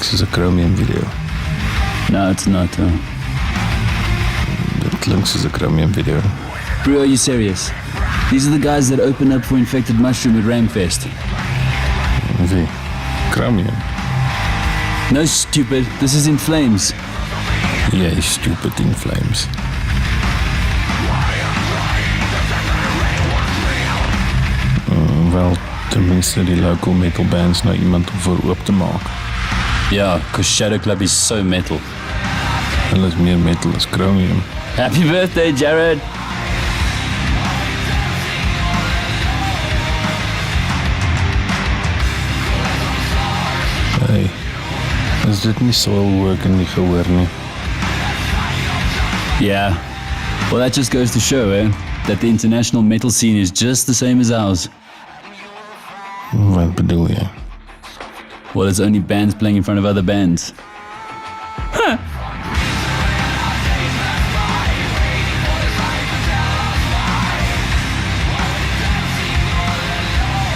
soos 'n Chromium video. No, it's not. Dit klink soos 'n Chromium video. Bro, are you serious? These are the guys that opened up for Infected Mushroom at Ramfest. Wie? Chromium. No, stupid. This is In Flames. Jy stupid In Flames. Wel, ten minste die local metal bands nou iemand om voor oop te maak. Yeah, because Shadow Club is so metal. Hulle is meer metal as Chromium. Happy birthday, Jared! Hey, is dit nie Soilwork in die gehoor nie? Yeah. Well, that just goes to show, that the international metal scene is just the same as ours. Wat bedoel jy? Well, it's only bands playing in front of other bands. Huh.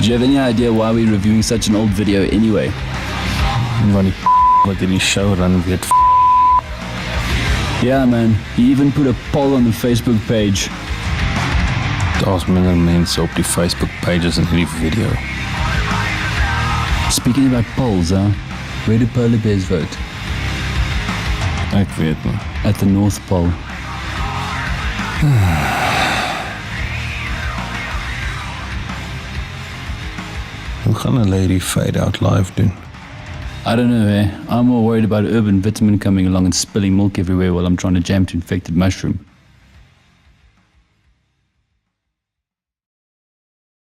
Do you have any idea why we're reviewing such an old video anyway? Want die wat hierdie show run weet Yeah, man. He even put a poll on the Facebook page. daar's minder mense op die Facebook pages in hierdie video. Speaking about polls, where do polar bears vote? Ek weet nie. At the North Pole. Hoe gaan hulle hierdie Fade Out live doen? I don't know, I'm more worried about Urban Vitamin coming along and spilling milk everywhere while I'm trying to jam to Infected Mushroom.